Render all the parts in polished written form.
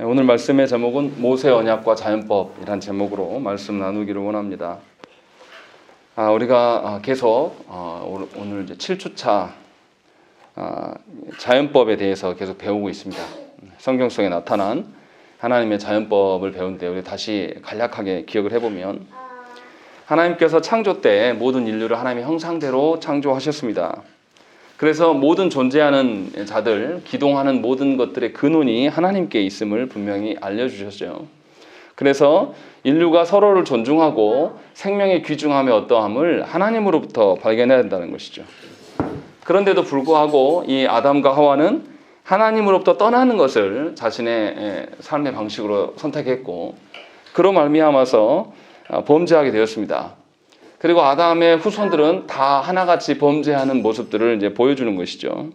오늘 말씀의 제목은 모세 언약과 자연법이란 제목으로 말씀 나누기를 원합니다. 우리가 계속 오늘 이제 7주차 자연법에 대해서 계속 배우고 있습니다. 성경 속에 나타난 하나님의 자연법을 배우는데 우리 다시 간략하게 기억을 해보면 하나님께서 창조 때 모든 인류를 하나님의 형상대로 창조하셨습니다. 그래서 모든 존재하는 자들, 기동하는 모든 것들의 근원이 하나님께 있음을 분명히 알려주셨죠. 그래서 인류가 서로를 존중하고 생명의 귀중함의 어떠함을 하나님으로부터 발견해야 된다는 것이죠. 그런데도 불구하고 이 아담과 하와는 하나님으로부터 떠나는 것을 자신의 삶의 방식으로 선택했고 그로 말미암아서 범죄하게 되었습니다. 그리고 아담의 후손들은 다 하나같이 범죄하는 모습들을 이제 보여주는 것이죠.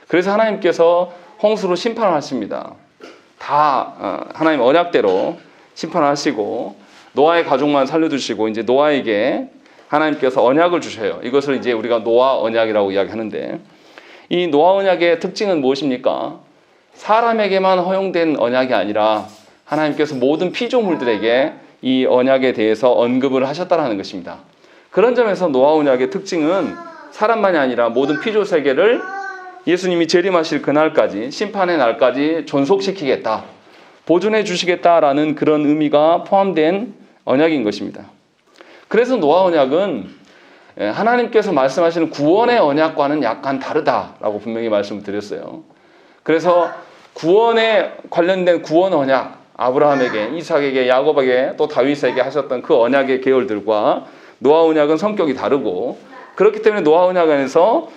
그래서 하나님께서 홍수로 심판을 하십니다. 다 하나님 언약대로 심판을 하시고 노아의 가족만 살려두시고 이제 노아에게 하나님께서 언약을 주셔요. 이것을 이제 우리가 노아 언약이라고 이야기하는데 이 노아 언약의 특징은 무엇입니까? 사람에게만 허용된 언약이 아니라 하나님께서 모든 피조물들에게 이 언약에 대해서 언급을 하셨다는 것입니다. 그런 점에서 노아 언약의 특징은 사람만이 아니라 모든 피조 세계를 예수님이 재림하실 그날까지 심판의 날까지 존속시키겠다, 보존해 주시겠다라는 그런 의미가 포함된 언약인 것입니다. 그래서 노아 언약은 하나님께서 말씀하시는 구원의 언약과는 약간 다르다라고 분명히 말씀을 드렸어요. 그래서 구원에 관련된 구원 언약, 아브라함에게, 이삭에게, 야곱에게 또 다윗에게 하셨던 그 언약의 계열들과 노아 언약은 성격이 다르고 그렇기 때문에 노아 언약 안에서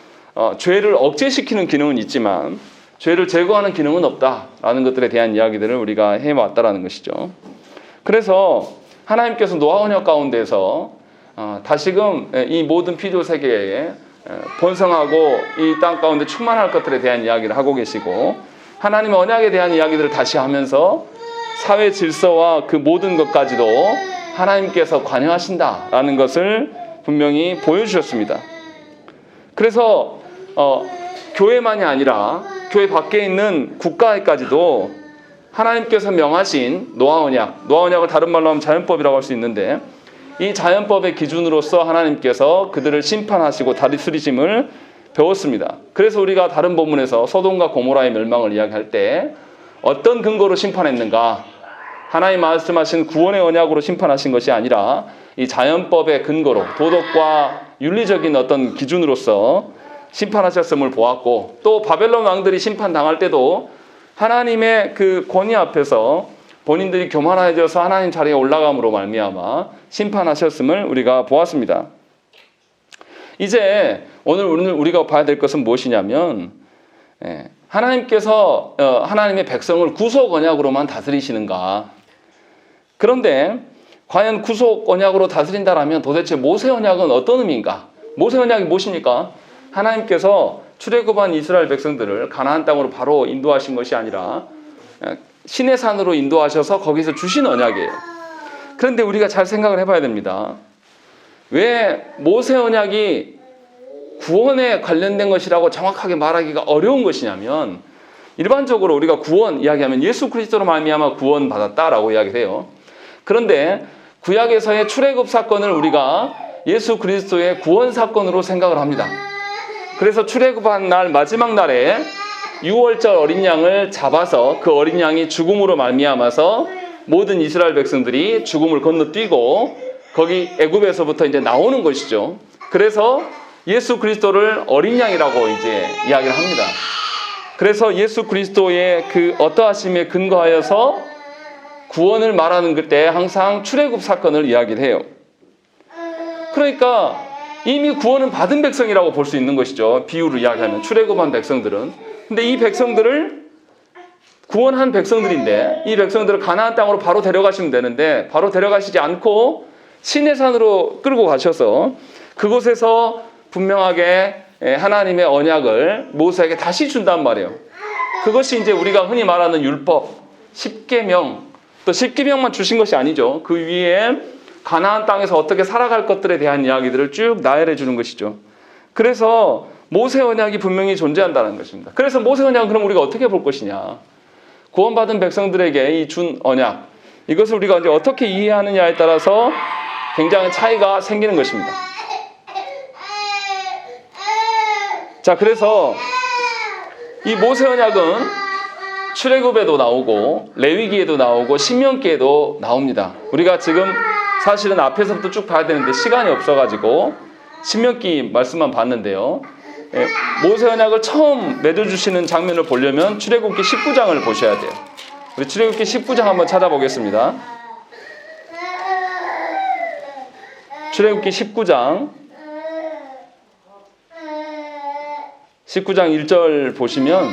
죄를 억제시키는 기능은 있지만 죄를 제거하는 기능은 없다라는 것들에 대한 이야기들을 우리가 해왔다라는 것이죠. 그래서 하나님께서 노아 언약 가운데서 다시금 이 모든 피조 세계에 번성하고 이 땅 가운데 충만할 것들에 대한 이야기를 하고 계시고 하나님의 언약에 대한 이야기들을 다시 하면서 사회 질서와 그 모든 것까지도 하나님께서 관여하신다라는 것을 분명히 보여주셨습니다. 그래서 교회만이 아니라 교회 밖에 있는 국가에까지도 하나님께서 명하신 노아 언약을 다른 말로 하면 자연법이라고 할 수 있는데 이 자연법의 기준으로서 하나님께서 그들을 심판하시고 다스리심을 배웠습니다. 그래서 우리가 다른 본문에서 소돔과 고모라의 멸망을 이야기할 때 어떤 근거로 심판했는가? 하나님 말씀하신 구원의 언약으로 심판하신 것이 아니라 이 자연법의 근거로 도덕과 윤리적인 어떤 기준으로서 심판하셨음을 보았고 또 바벨론 왕들이 심판당할 때도 하나님의 그 권위 앞에서 본인들이 교만해져서 하나님 자리에 올라감으로 말미암아 심판하셨음을 우리가 보았습니다. 이제 오늘 우리가 봐야 될 것은 무엇이냐면 하나님께서 하나님의 백성을 구속 언약으로만 다스리시는가? 그런데 과연 구속 언약으로 다스린다라면 도대체 모세 언약은 어떤 의미인가? 모세 언약이 무엇입니까? 하나님께서 출애굽한 이스라엘 백성들을 가나안 땅으로 바로 인도하신 것이 아니라 시내 산으로 인도하셔서 거기서 주신 언약이에요. 그런데 우리가 잘 생각을 해봐야 됩니다. 왜 모세 언약이 구원에 관련된 것이라고 정확하게 말하기가 어려운 것이냐면 일반적으로 우리가 구원 이야기하면 예수 그리스도로 말미암아 구원받았다라고 이야기해요. 그런데 구약에서의 출애굽 사건을 우리가 예수 그리스도의 구원 사건으로 생각을 합니다. 그래서 출애굽한 날 마지막 날에 6월절 어린 양을 잡아서 그 어린 양이 죽음으로 말미암아서 모든 이스라엘 백성들이 죽음을 건너뛰고 거기 애굽에서부터 이제 나오는 것이죠. 그래서 예수 그리스도를 어린 양이라고 이제 이야기를 합니다. 그래서 예수 그리스도의 그 어떠하심에 근거하여서 구원을 말하는 그때 항상 출애굽 사건을 이야기를 해요. 그러니까 이미 구원은 받은 백성이라고 볼 수 있는 것이죠. 비유를 이야기하면 출애굽한 백성들은. 근데 이 백성들을 구원한 백성들인데 이 백성들을 가나안 땅으로 바로 데려가시면 되는데 바로 데려가시지 않고 시내산으로 끌고 가셔서 그곳에서 분명하게 하나님의 언약을 모세에게 다시 준단 말이에요. 그것이 이제 우리가 흔히 말하는 율법, 십계명, 또 십계명만 주신 것이 아니죠. 그 위에 가나안 땅에서 어떻게 살아갈 것들에 대한 이야기들을 쭉 나열해 주는 것이죠. 그래서 모세 언약이 분명히 존재한다는 것입니다. 그래서 모세 언약은 그럼 우리가 어떻게 볼 것이냐? 구원받은 백성들에게 이 준 언약, 이것을 우리가 이제 어떻게 이해하느냐에 따라서 굉장히 차이가 생기는 것입니다. 자, 그래서 이 모세 언약은 출애굽에도 나오고 레위기에도 나오고 신명기에도 나옵니다. 우리가 지금 사실은 앞에서부터 쭉 봐야 되는데 시간이 없어가지고 신명기 말씀만 봤는데요. 모세 언약을 처음 맺어주시는 장면을 보려면 출애굽기 19장을 보셔야 돼요. 우리 출애굽기 19장 한번 찾아보겠습니다. 출애굽기 19장 1절 보시면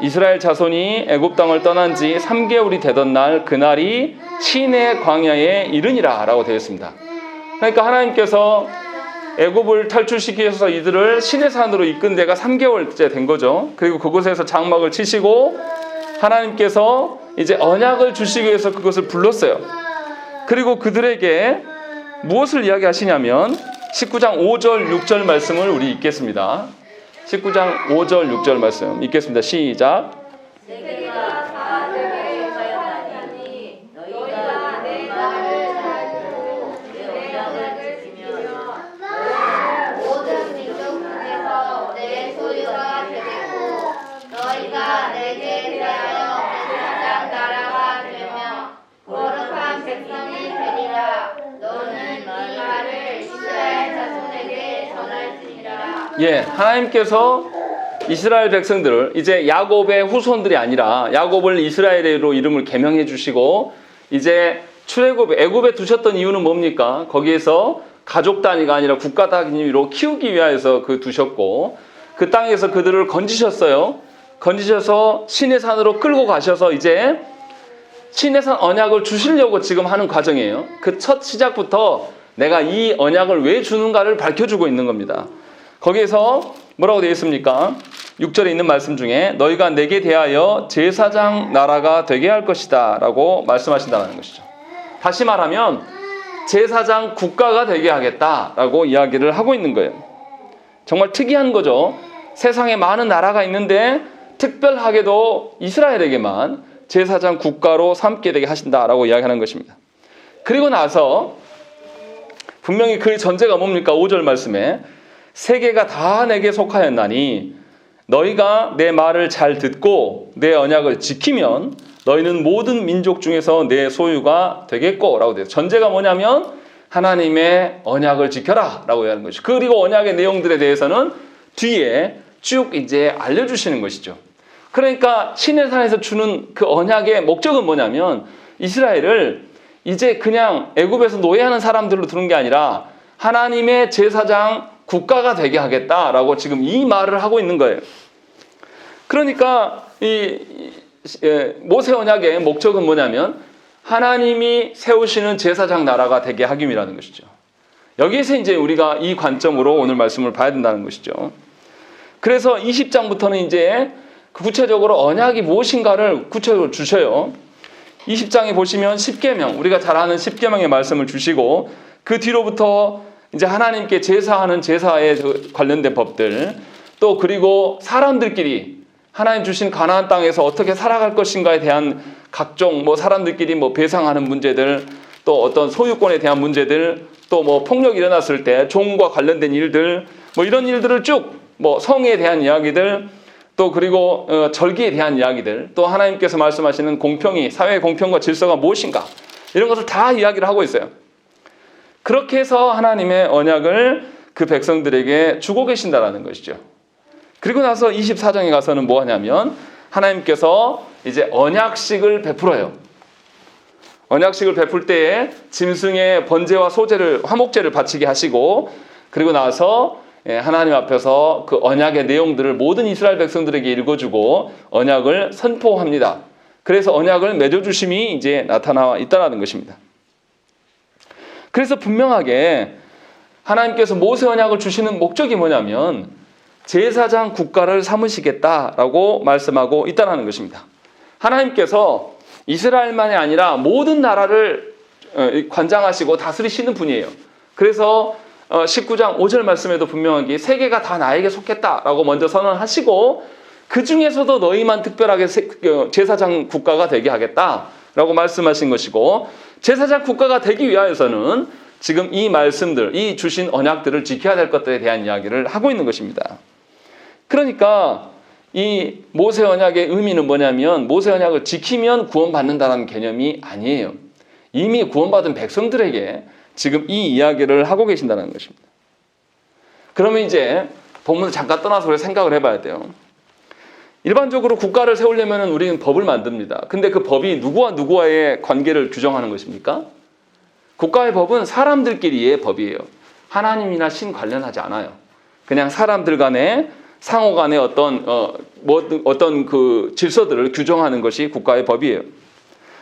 이스라엘 자손이 애굽 땅을 떠난 지 3개월이 되던 날 그날이 시내 광야에 이르니라 라고 되어 있습니다. 그러니까 하나님께서 애굽을 탈출시키셔서 이들을 시내산으로 이끈 데가 3개월째 된 거죠. 그리고 그곳에서 장막을 치시고 하나님께서 이제 언약을 주시기 위해서 그것을 불렀어요. 그리고 그들에게 무엇을 이야기하시냐면 19장 5절 6절 말씀을 우리 읽겠습니다. 19장 5절 6절 말씀 읽겠습니다. 시작. 내가 다 내게 하였나니 너희가 내 말을 잘 듣고 내 언약을 지키며 너희는 모든 민족 중에서 내 소유가 되겠고 너희가 내게 대하여 제사장 나라가 되며 거룩한 백성이 되리라. 너는 이 말을 이스라엘 자손에게 전할지니라. 예, 하나님께서 이스라엘 백성들을 이제 야곱의 후손들이 아니라 야곱을 이스라엘로 이름을 개명해 주시고 이제 애굽에 두셨던 이유는 뭡니까? 거기에서 가족 단위가 아니라 국가 단위로 키우기 위하여서 두셨고 그 땅에서 그들을 건지셨어요. 건지셔서 시내산으로 끌고 가셔서 이제 시내산 언약을 주시려고 지금 하는 과정이에요. 그 첫 시작부터 내가 이 언약을 왜 주는가를 밝혀주고 있는 겁니다. 거기에서 뭐라고 되어 있습니까? 6절에 있는 말씀 중에 너희가 내게 대하여 제사장 나라가 되게 할 것이다 라고 말씀하신다는 것이죠. 다시 말하면 제사장 국가가 되게 하겠다라고 이야기를 하고 있는 거예요. 정말 특이한 거죠. 세상에 많은 나라가 있는데 특별하게도 이스라엘에게만 제사장 국가로 삼게 되게 하신다라고 이야기하는 것입니다. 그리고 나서 분명히 그 전제가 뭡니까? 5절 말씀에 세계가 다 내게 속하였나니 너희가 내 말을 잘 듣고 내 언약을 지키면 너희는 모든 민족 중에서 내 소유가 되겠고 라고 돼요. 전제가 뭐냐면 하나님의 언약을 지켜라 라고 하는 것이죠. 그리고 언약의 내용들에 대해서는 뒤에 쭉 이제 알려주시는 것이죠. 그러니까 시내산에서 주는 그 언약의 목적은 뭐냐면 이스라엘을 이제 그냥 애굽에서 노예하는 사람들로 두는 게 아니라 하나님의 제사장 국가가 되게 하겠다라고 지금 이 말을 하고 있는 거예요. 그러니까 모세 언약의 목적은 뭐냐면 하나님이 세우시는 제사장 나라가 되게 하기 위함이라는 것이죠. 여기에서 이제 우리가 이 관점으로 오늘 말씀을 봐야 된다는 것이죠. 그래서 20장부터는 이제 구체적으로 언약이 무엇인가를 구체적으로 주셔요. 20장에 보시면 10계명, 우리가 잘 아는 10계명의 말씀을 주시고 그 뒤로부터 이제 하나님께 제사하는 제사에 관련된 법들, 또 그리고 사람들끼리 하나님 주신 가나안 땅에서 어떻게 살아갈 것인가에 대한 각종 사람들끼리 배상하는 문제들, 또 어떤 소유권에 대한 문제들, 또 폭력이 일어났을 때 종과 관련된 일들, 이런 일들을 쭉 성에 대한 이야기들, 또 그리고 절기에 대한 이야기들, 또 하나님께서 말씀하시는 공평이, 사회의 공평과 질서가 무엇인가, 이런 것을 다 이야기를 하고 있어요. 그렇게 해서 하나님의 언약을 그 백성들에게 주고 계신다라는 것이죠. 그리고 나서 24장에 가서는 뭐 하냐면 하나님께서 이제 언약식을 베풀어요. 언약식을 베풀 때에 짐승의 번제와 소제를, 화목제를 바치게 하시고, 그리고 나서 하나님 앞에서 그 언약의 내용들을 모든 이스라엘 백성들에게 읽어주고 언약을 선포합니다. 그래서 언약을 맺어주심이 이제 나타나 있다는 것입니다. 그래서 분명하게 하나님께서 모세 언약을 주시는 목적이 뭐냐면 제사장 국가를 삼으시겠다라고 말씀하고 있다는 것입니다. 하나님께서 이스라엘만이 아니라 모든 나라를 관장하시고 다스리시는 분이에요. 그래서 19장 5절 말씀에도 분명하게 세계가 다 나에게 속했다라고 먼저 선언하시고 그 중에서도 너희만 특별하게 제사장 국가가 되게 하겠다라고 말씀하신 것이고, 제사장 국가가 되기 위하여서는 지금 이 말씀들, 이 주신 언약들을 지켜야 될 것들에 대한 이야기를 하고 있는 것입니다. 그러니까 이 모세 언약의 의미는 뭐냐면, 모세 언약을 지키면 구원받는다는 개념이 아니에요. 이미 구원받은 백성들에게 지금 이 이야기를 하고 계신다는 것입니다. 그러면 이제 본문을 잠깐 떠나서 우리가 생각을 해봐야 돼요. 일반적으로 국가를 세우려면 우리는 법을 만듭니다. 근데 그 법이 누구와 누구와의 관계를 규정하는 것입니까? 국가의 법은 사람들끼리의 법이에요. 하나님이나 신 관련하지 않아요. 그냥 사람들 간의 상호 간의 어떤 그 질서들을 규정하는 것이 국가의 법이에요.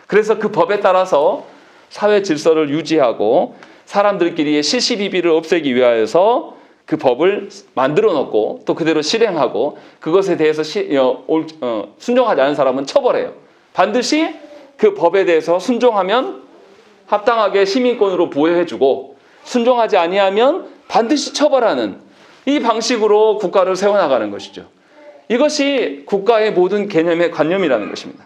그래서 그 법에 따라서 사회 질서를 유지하고 사람들끼리의 시시비비를 없애기 위하여서 그 법을 만들어 놓고 또 그대로 실행하고, 그것에 대해서 순종하지 않은 사람은 처벌해요. 반드시 그 법에 대해서 순종하면 합당하게 시민권으로 부여해주고, 순종하지 아니하면 반드시 처벌하는 이 방식으로 국가를 세워나가는 것이죠. 이것이 국가의 모든 개념의 관념이라는 것입니다.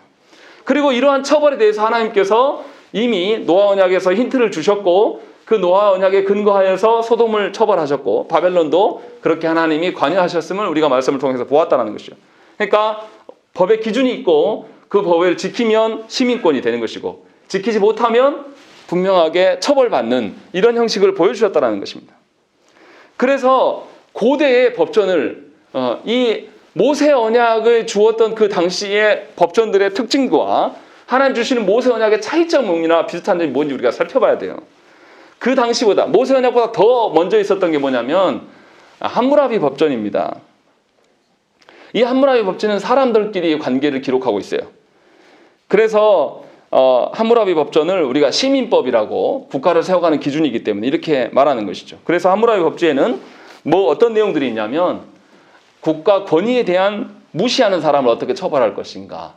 그리고 이러한 처벌에 대해서 하나님께서 이미 노아 언약에서 힌트를 주셨고, 그 노아 언약에 근거하여서 소돔을 처벌하셨고, 바벨론도 그렇게 하나님이 관여하셨음을 우리가 말씀을 통해서 보았다는 것이죠. 그러니까 법의 기준이 있고 그 법을 지키면 시민권이 되는 것이고, 지키지 못하면 분명하게 처벌받는 이런 형식을 보여주셨다는 것입니다. 그래서 고대의 법전을 이 모세 언약을 주었던 그 당시의 법전들의 특징과 하나님 주시는 모세 언약의 차이점이나 비슷한 점이 뭔지 우리가 살펴봐야 돼요. 그 당시보다, 모세 언약보다 더 먼저 있었던 게 뭐냐면 함무라비 법전입니다. 이 함무라비 법전은 사람들끼리의 관계를 기록하고 있어요. 그래서 함무라비 법전을 우리가 시민법이라고, 국가를 세워가는 기준이기 때문에 이렇게 말하는 것이죠. 그래서 함무라비 법전에는 어떤 내용들이 있냐면, 국가 권위에 대한 무시하는 사람을 어떻게 처벌할 것인가,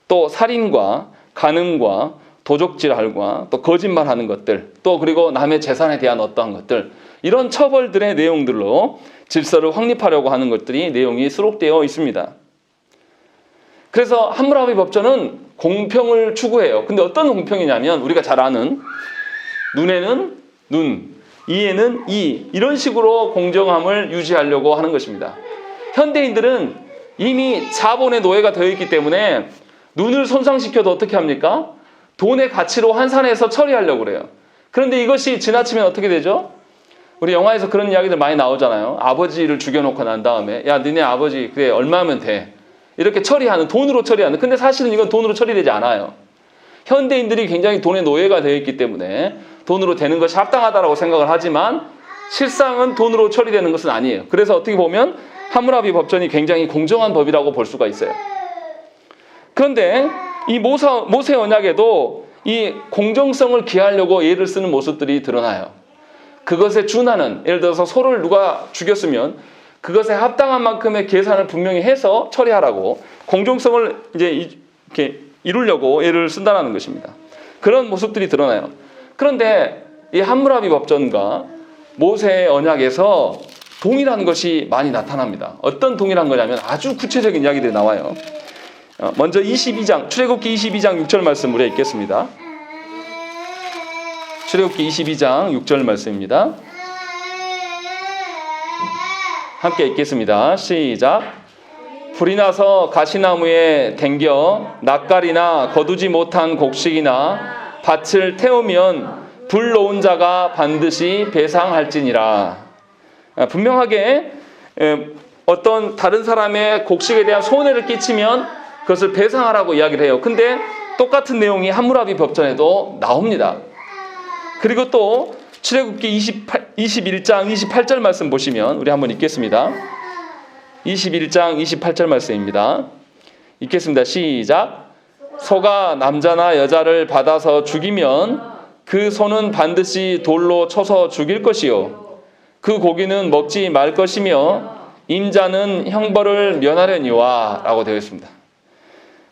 또 살인과 간음과 도적질할과 또 거짓말하는 것들, 또 그리고 남의 재산에 대한 어떠한 것들, 이런 처벌들의 내용들로 질서를 확립하려고 하는 것들이 내용이 수록되어 있습니다. 그래서 함무라비 법전은 공평을 추구해요. 근데 어떤 공평이냐면, 우리가 잘 아는 눈에는 눈, 이에는 이, 이런 식으로 공정함을 유지하려고 하는 것입니다. 현대인들은 이미 자본의 노예가 되어 있기 때문에 눈을 손상시켜도 어떻게 합니까? 돈의 가치로 환산해서 처리하려고 그래요. 그런데 이것이 지나치면 어떻게 되죠? 우리 영화에서 그런 이야기들 많이 나오잖아요. 아버지를 죽여놓고 난 다음에, 야, 너네 아버지 그래 얼마면 돼, 이렇게 처리하는, 돈으로 처리하는. 근데 사실은 이건 돈으로 처리되지 않아요. 현대인들이 굉장히 돈의 노예가 되어 있기 때문에 돈으로 되는 것이 합당하다고 생각을 하지만 실상은 돈으로 처리되는 것은 아니에요. 그래서 어떻게 보면 함무라비 법전이 굉장히 공정한 법이라고 볼 수가 있어요. 그런데 이 모세 언약에도 이 공정성을 기하려고 예를 쓰는 모습들이 드러나요. 그것에 준하는, 예를 들어서 소를 누가 죽였으면 그것에 합당한 만큼의 계산을 분명히 해서 처리하라고, 공정성을 이제 이렇게 이루려고 예를 쓴다는 것입니다. 그런 모습들이 드러나요. 그런데 이 함무라비 법전과 모세 언약에서 동일한 것이 많이 나타납니다. 어떤 동일한 거냐면 아주 구체적인 이야기들이 나와요. 먼저 22장, 출애굽기 22장 6절 말씀 우리가 읽겠습니다. 출애굽기 22장 6절 말씀입니다. 함께 읽겠습니다. 시작. 불이 나서 가시나무에 댕겨 낯가리나 거두지 못한 곡식이나 밭을 태우면 불 놓은 자가 반드시 배상할지니라. 분명하게 어떤 다른 사람의 곡식에 대한 손해를 끼치면 그것을 배상하라고 이야기를 해요. 근데 똑같은 내용이 함무라비 법전에도 나옵니다. 그리고 또 출애굽기 21장 28절 말씀 보시면 우리 한번 읽겠습니다. 21장 28절 말씀입니다. 읽겠습니다. 시작. 소가 남자나 여자를 받아서 죽이면 그 소는 반드시 돌로 쳐서 죽일 것이요, 그 고기는 먹지 말 것이며 임자는 형벌을 면하려니와 라고 되어 있습니다.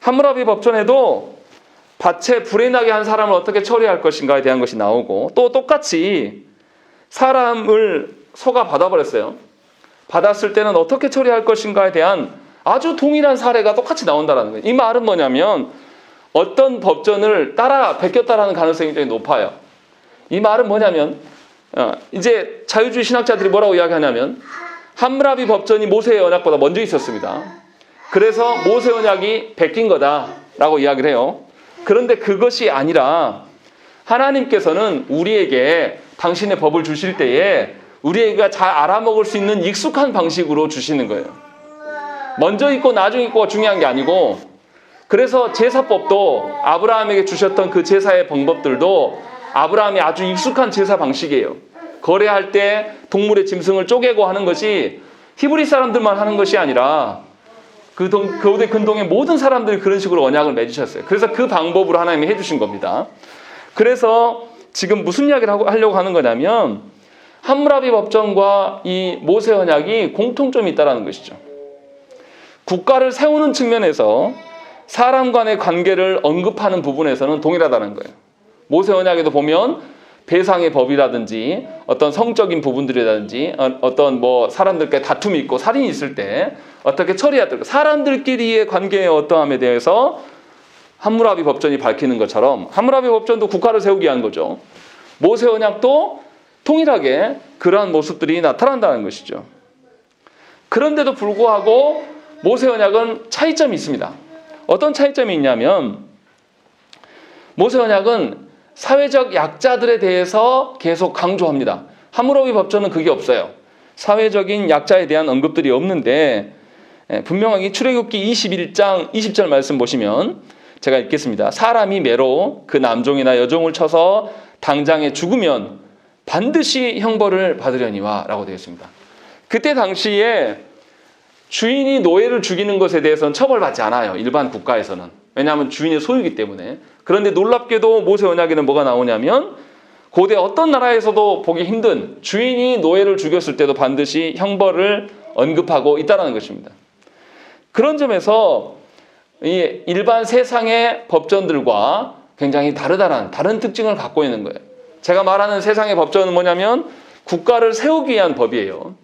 함무라비 법전에도 밭에 불이 나게 한 사람을 어떻게 처리할 것인가에 대한 것이 나오고, 또 똑같이 사람을 소가 받아버렸어요. 받았을 때는 어떻게 처리할 것인가에 대한 아주 동일한 사례가 똑같이 나온다는 거예요. 이 말은 뭐냐면 어떤 법전을 따라 베꼈다라는 가능성이 굉장히 높아요. 이 말은 뭐냐면 이제 자유주의 신학자들이 뭐라고 이야기하냐면 함무라비 법전이 모세의 언약보다 먼저 있었습니다. 그래서 모세 언약이 베낀 거다라고 이야기를 해요. 그런데 그것이 아니라 하나님께서는 우리에게 당신의 법을 주실 때에 우리가 잘 알아먹을 수 있는 익숙한 방식으로 주시는 거예요. 먼저 있고 나중에 있고가 중요한 게 아니고, 그래서 제사법도 아브라함에게 주셨던 그 제사의 방법들도 아브라함이 아주 익숙한 제사 방식이에요. 거래할 때 동물의 짐승을 쪼개고 하는 것이 히브리 사람들만 하는 것이 아니라 고대 근동의 모든 사람들이 그런 식으로 언약을 맺으셨어요. 그래서 그 방법으로 하나님이 해주신 겁니다. 그래서 지금 무슨 이야기를 하려고 하는 거냐면 함무라비 법전과 이 모세 언약이 공통점이 있다는 것이죠. 국가를 세우는 측면에서 사람 간의 관계를 언급하는 부분에서는 동일하다는 거예요. 모세 언약에도 보면 배상의 법이라든지 어떤 성적인 부분들이라든지 어떤 사람들께 다툼이 있고 살인이 있을 때 어떻게 처리해야 될까, 사람들끼리의 관계의 어떠함에 대해서 함무라비 법전이 밝히는 것처럼 함무라비 법전도 국가를 세우기 위한 거죠. 모세 언약도 동일하게 그러한 모습들이 나타난다는 것이죠. 그런데도 불구하고 모세 언약은 차이점이 있습니다. 어떤 차이점이 있냐면 모세 언약은 사회적 약자들에 대해서 계속 강조합니다. 함무라비 법전은 그게 없어요. 사회적인 약자에 대한 언급들이 없는데 분명하게 출애굽기 21장 20절 말씀 보시면 제가 읽겠습니다. 사람이 매로 그 남종이나 여종을 쳐서 당장에 죽으면 반드시 형벌을 받으려니와 라고 되어 있습니다. 그때 당시에 주인이 노예를 죽이는 것에 대해서는 처벌받지 않아요. 일반 국가에서는. 왜냐하면 주인의 소유이기 때문에. 그런데 놀랍게도 모세 언약에는 뭐가 나오냐면 고대 어떤 나라에서도 보기 힘든 주인이 노예를 죽였을 때도 반드시 형벌을 언급하고 있다는 것입니다. 그런 점에서 이 일반 세상의 법전들과 굉장히 다른 특징을 갖고 있는 거예요. 제가 말하는 세상의 법전은 뭐냐면 국가를 세우기 위한 법이에요.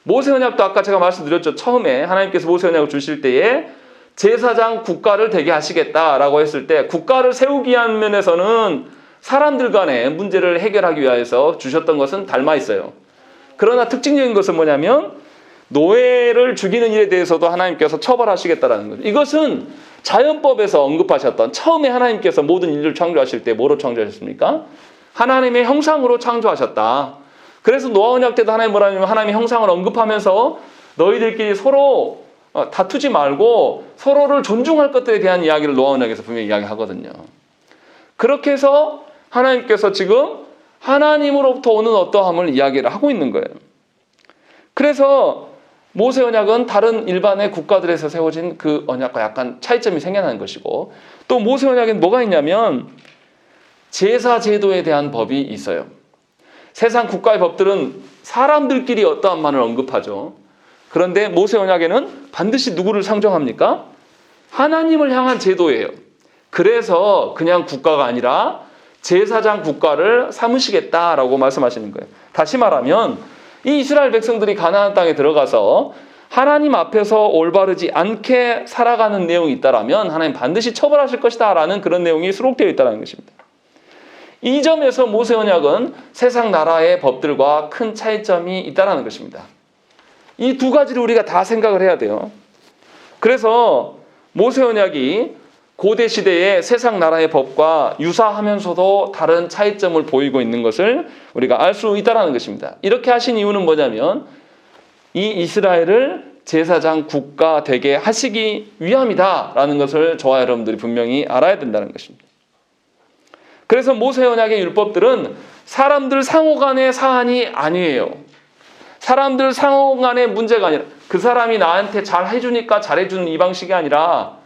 모세 언약도 아까 제가 말씀드렸죠. 처음에 하나님께서 모세 언약을 주실 때에 제사장 국가를 되게 하시겠다라고 했을 때 국가를 세우기 위한 면에서는 사람들 간의 문제를 해결하기 위해서 주셨던 것은 닮아 있어요. 그러나 특징적인 것은 뭐냐면 노예를 죽이는 일에 대해서도 하나님께서 처벌하시겠다라는 거죠. 이것은 자연법에서 언급하셨던, 처음에 하나님께서 모든 인류를 창조하실 때 뭐로 창조하셨습니까? 하나님의 형상으로 창조하셨다. 그래서 노아 언약 때도 하나님 뭐라 하냐면 하나님의 형상을 언급하면서 너희들끼리 서로 다투지 말고 서로를 존중할 것들에 대한 이야기를 노아 언약에서 분명히 이야기하거든요. 그렇게 해서 하나님께서 지금 하나님으로부터 오는 어떠함을 이야기를 하고 있는 거예요. 그래서 모세 언약은 다른 일반의 국가들에서 세워진 그 언약과 약간 차이점이 생겨나는 것이고, 또 모세 언약에는 뭐가 있냐면 제사 제도에 대한 법이 있어요. 세상 국가의 법들은 사람들끼리 어떠한만을 언급하죠. 그런데 모세 언약에는 반드시 누구를 상정합니까? 하나님을 향한 제도예요. 그래서 그냥 국가가 아니라 제사장 국가를 삼으시겠다라고 말씀하시는 거예요. 다시 말하면 이 이스라엘 백성들이 가나안 땅에 들어가서 하나님 앞에서 올바르지 않게 살아가는 내용이 있다라면 하나님 반드시 처벌하실 것이다 라는 그런 내용이 수록되어 있다는 것입니다. 이 점에서 모세 언약은 세상 나라의 법들과 큰 차이점이 있다는 것입니다. 이 두 가지를 우리가 다 생각을 해야 돼요. 그래서 모세 언약이 고대 시대의 세상 나라의 법과 유사하면서도 다른 차이점을 보이고 있는 것을 우리가 알 수 있다는 것입니다. 이렇게 하신 이유는 뭐냐면 이 이스라엘을 제사장 국가 되게 하시기 위함이다라는 것을 저와 여러분들이 분명히 알아야 된다는 것입니다. 그래서 모세 언약의 율법들은 사람들 상호 간의 사안이 아니에요. 사람들 상호 간의 문제가 아니라 그 사람이 나한테 잘 해주니까 잘해주는 이 방식이 아니라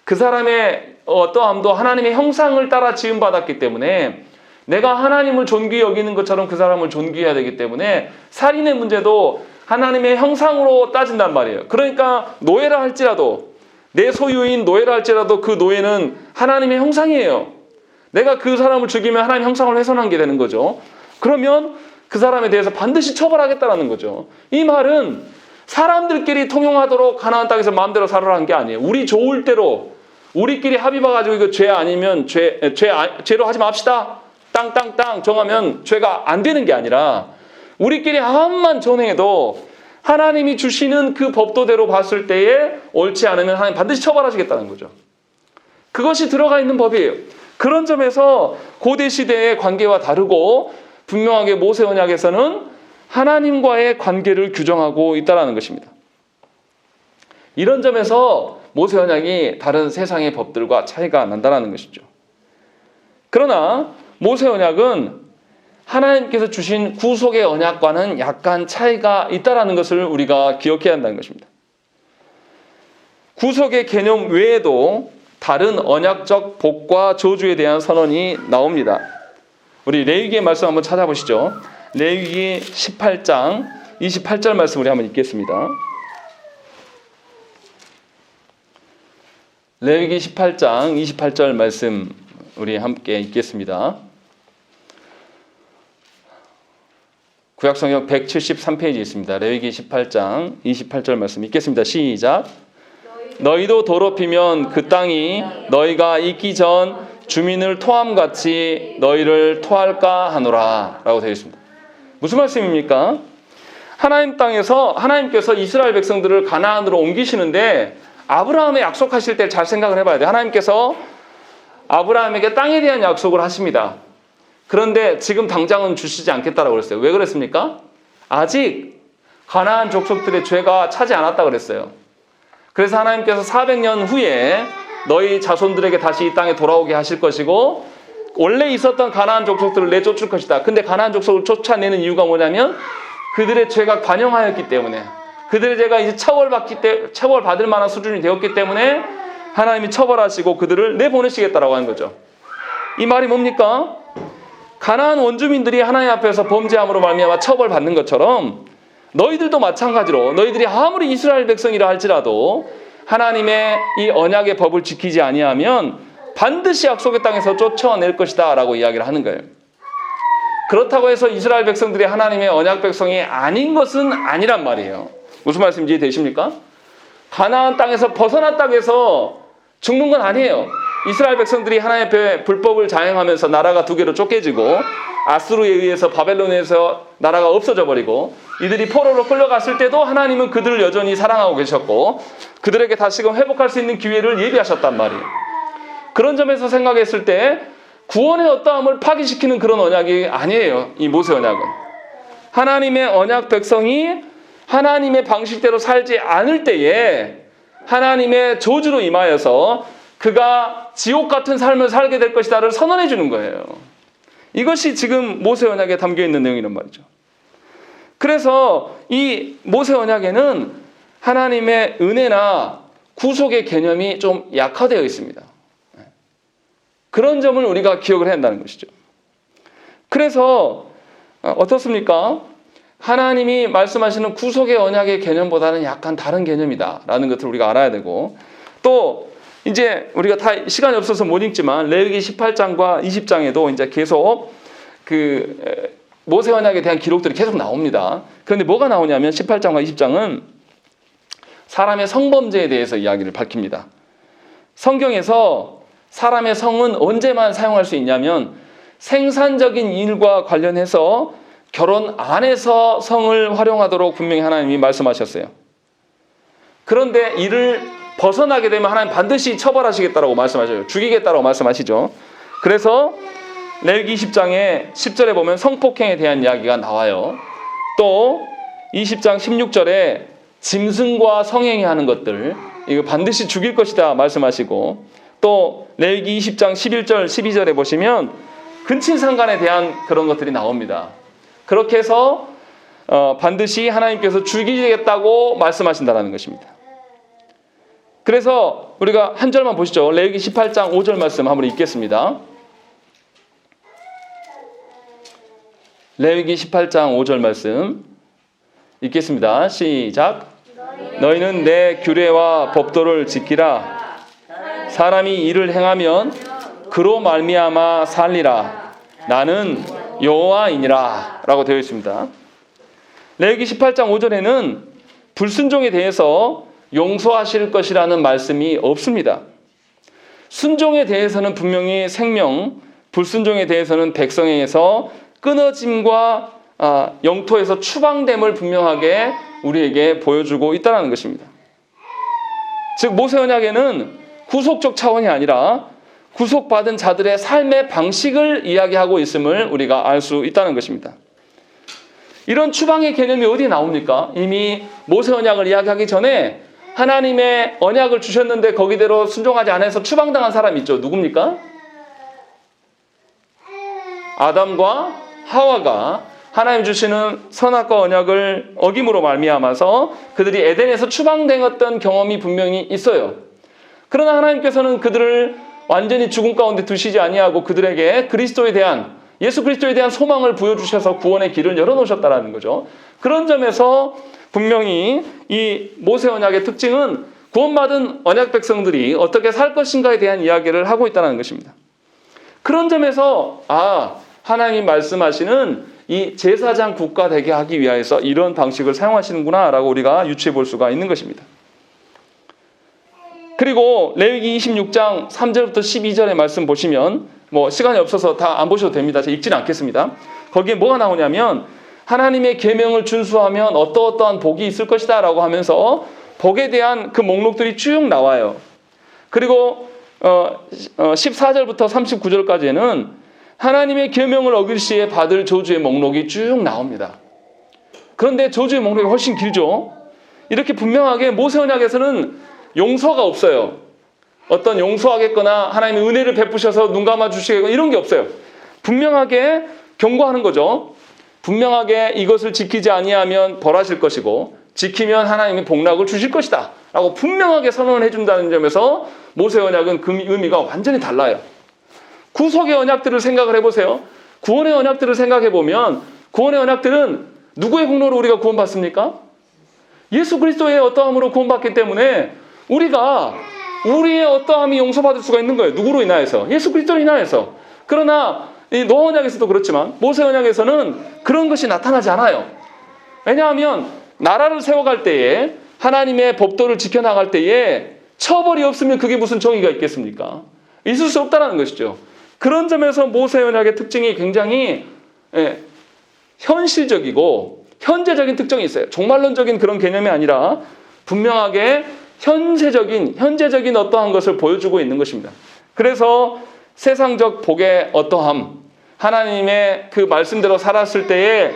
그 사람의 어떠함도 하나님의 형상을 따라 지음받았기 때문에 내가 하나님을 존귀히 여기는 것처럼 그 사람을 존귀해야 되기 때문에 살인의 문제도 하나님의 형상으로 따진단 말이에요. 그러니까 노예라 할지라도, 내 소유인 노예라 할지라도 그 노예는 하나님의 형상이에요. 내가 그 사람을 죽이면 하나님의 형상을 훼손한 게 되는 거죠. 그러면 그 사람에 대해서 반드시 처벌하겠다라는 거죠. 이 말은 사람들끼리 통용하도록 가나안 땅에서 마음대로 살아라는 게 아니에요. 우리 좋을 대로 우리끼리 합의 봐가지고 이거 죄 아니면 죄로 하지 맙시다. 땅땅땅 정하면 죄가 안 되는 게 아니라 우리끼리 암만 전행해도 하나님이 주시는 그 법도대로 봤을 때에 옳지 않으면 하나님 반드시 처벌하시겠다는 거죠. 그것이 들어가 있는 법이에요. 그런 점에서 고대 시대의 관계와 다르고 분명하게 모세 언약에서는 하나님과의 관계를 규정하고 있다는 것입니다. 이런 점에서 모세 언약이 다른 세상의 법들과 차이가 난다는 것이죠. 그러나 모세 언약은 하나님께서 주신 구속의 언약과는 약간 차이가 있다는 것을 우리가 기억해야 한다는 것입니다. 구속의 개념 외에도 다른 언약적 복과 저주에 대한 선언이 나옵니다. 우리 레위기의 말씀 한번 찾아보시죠. 레위기 18장 28절 말씀 우리 한번 읽겠습니다. 레위기 18장 28절 말씀 우리 함께 읽겠습니다. 구약성경 173페이지 있습니다. 레위기 18장 28절 말씀 읽겠습니다. 시작. 너희도 더럽히면 그 땅이 너희가 있기 전 주민을 토함같이 너희를 토할까 하노라 라고 되어 있습니다. 무슨 말씀입니까? 하나님 땅에서 하나님께서 이스라엘 백성들을 가나안으로 옮기시는데 아브라함의 약속하실 때 잘 생각을 해봐야 돼요. 하나님께서 아브라함에게 땅에 대한 약속을 하십니다. 그런데 지금 당장은 주시지 않겠다라고 그랬어요. 왜 그랬습니까? 아직 가나안 족속들의 죄가 차지 않았다 그랬어요. 그래서 하나님께서 400년 후에 너희 자손들에게 다시 이 땅에 돌아오게 하실 것이고 원래 있었던 가나안 족속들을 내쫓을 것이다. 근데 가나안 족속을 쫓아내는 이유가 뭐냐면 그들의 죄가 관영하였기 때문에 그들의 죄가 이제 처벌받을 만한 수준이 되었기 때문에 하나님이 처벌하시고 그들을 내보내시겠다라고 하는 거죠. 이 말이 뭡니까? 가나안 원주민들이 하나님 앞에서 범죄함으로 말미암아 처벌받는 것처럼 너희들도 마찬가지로 너희들이 아무리 이스라엘 백성이라 할지라도 하나님의 이 언약의 법을 지키지 아니하면 반드시 약속의 땅에서 쫓아낼 것이다 라고 이야기를 하는 거예요. 그렇다고 해서 이스라엘 백성들이 하나님의 언약 백성이 아닌 것은 아니란 말이에요. 무슨 말씀인지 이해되십니까? 가나안 땅에서 벗어났다고 해서 죽는 건 아니에요. 이스라엘 백성들이 하나님의 앞에 불법을 자행하면서 나라가 두 개로 쪼개지고 아수르에 의해서 바벨론에서 나라가 없어져 버리고 이들이 포로로 끌려갔을 때도 하나님은 그들을 여전히 사랑하고 계셨고 그들에게 다시금 회복할 수 있는 기회를 예비하셨단 말이에요. 그런 점에서 생각했을 때 구원의 어떠함을 파기시키는 그런 언약이 아니에요. 이 모세 언약은. 하나님의 언약 백성이 하나님의 방식대로 살지 않을 때에 하나님의 저주로 임하여서 그가 지옥 같은 삶을 살게 될 것이다를 선언해 주는 거예요. 이것이 지금 모세 언약에 담겨 있는 내용이란 말이죠. 그래서 이 모세 언약에는 하나님의 은혜나 구속의 개념이 좀 약화되어 있습니다. 그런 점을 우리가 기억을 해야 한다는 것이죠. 그래서 어떻습니까? 하나님이 말씀하시는 구속의 언약의 개념보다는 약간 다른 개념이다라는 것을 우리가 알아야 되고 또 이제 우리가 다 시간이 없어서 못 읽지만 레위기 18장과 20장에도 이제 계속 그 모세 언약에 대한 기록들이 계속 나옵니다. 그런데 뭐가 나오냐면 18장과 20장은 사람의 성범죄에 대해서 이야기를 밝힙니다. 성경에서 사람의 성은 언제만 사용할 수 있냐면 생산적인 일과 관련해서 결혼 안에서 성을 활용하도록 분명히 하나님이 말씀하셨어요. 그런데 이를 벗어나게 되면 하나님 반드시 처벌하시겠다라고 말씀하셔요. 죽이겠다라고 말씀하시죠. 그래서 레위기 20장에 10절에 보면 성폭행에 대한 이야기가 나와요. 또 20장 16절에 짐승과 성행위 하는 것들 이거 반드시 죽일 것이다 말씀하시고 또 레위기 20장 11절 12절에 보시면 근친상간에 대한 그런 것들이 나옵니다. 그렇게 해서 반드시 하나님께서 죽이겠다고 말씀하신다는 것입니다. 그래서 우리가 한 절만 보시죠. 레위기 18장 5절 말씀 한번 읽겠습니다. 레위기 18장 5절 말씀 읽겠습니다. 시작. 너희는 내 규례와 법도를 지키라. 사람이 이를 행하면 그로 말미암아 살리라. 나는 여호와이니라 라고 되어 있습니다. 레위기 18장 5절에는 불순종에 대해서 용서하실 것이라는 말씀이 없습니다. 순종에 대해서는 분명히 생명, 불순종에 대해서는 백성에게서 끊어짐과 영토에서 추방됨을 분명하게 우리에게 보여주고 있다는 것입니다. 즉 모세 언약에는 구속적 차원이 아니라 구속받은 자들의 삶의 방식을 이야기하고 있음을 우리가 알 수 있다는 것입니다. 이런 추방의 개념이 어디에 나옵니까? 이미 모세 언약을 이야기하기 전에 하나님의 언약을 주셨는데 거기대로 순종하지 않아서 추방당한 사람이 있죠. 누굽니까? 아담과 하와가 하나님 주시는 선악과 언약을 어김으로 말미암아서 그들이 에덴에서 추방되었던 경험이 분명히 있어요. 그러나 하나님께서는 그들을 완전히 죽음 가운데 두시지 아니하고 그들에게 그리스도에 대한, 예수 그리스도에 대한 소망을 부여주셔서 구원의 길을 열어놓으셨다는 거죠. 그런 점에서 분명히 이 모세 언약의 특징은 구원받은 언약 백성들이 어떻게 살 것인가에 대한 이야기를 하고 있다는 것입니다. 그런 점에서 하나님 말씀하시는 이 제사장 국가 되게 하기 위해서 이런 방식을 사용하시는구나 라고 우리가 유추해 볼 수가 있는 것입니다. 그리고 레위기 26장 3절부터 12절의 말씀 보시면 시간이 없어서 다 안 보셔도 됩니다. 제가 읽지는 않겠습니다. 거기에 뭐가 나오냐면 하나님의 계명을 준수하면 어떠어떠한 복이 있을 것이다 라고 하면서 복에 대한 그 목록들이 쭉 나와요. 그리고 14절부터 39절까지는 하나님의 계명을 어길 시에 받을 저주의 목록이 쭉 나옵니다. 그런데 저주의 목록이 훨씬 길죠. 이렇게 분명하게 모세 언약에서는 용서가 없어요. 어떤 용서하겠거나 하나님의 은혜를 베푸셔서 눈 감아 주시겠거나 이런 게 없어요. 분명하게 경고하는 거죠. 분명하게 이것을 지키지 아니하면 벌하실 것이고 지키면 하나님의 복락을 주실 것이다 라고 분명하게 선언을 해준다는 점에서 모세 언약은 그 의미가 완전히 달라요. 구속의 언약들을 생각을 해보세요. 구원의 언약들을 생각해보면 구원의 언약들은 누구의 공로로 우리가 구원받습니까? 예수 그리스도의 어떠함으로 구원받기 때문에 우리가 우리의 어떠함이 용서받을 수가 있는 거예요. 누구로 인하여서? 예수 그리스도로 인하여서. 그러나 이 노아 언약에서도 그렇지만 모세 언약에서는 그런 것이 나타나지 않아요. 왜냐하면 나라를 세워갈 때에 하나님의 법도를 지켜나갈 때에 처벌이 없으면 그게 무슨 정의가 있겠습니까? 있을 수 없다는 것이죠. 그런 점에서 모세 언약의 특징이 굉장히 현실적이고 현재적인 특징이 있어요. 종말론적인 그런 개념이 아니라 분명하게 현재적인 어떠한 것을 보여주고 있는 것입니다. 그래서 세상적 복의 어떠함, 하나님의 그 말씀대로 살았을 때에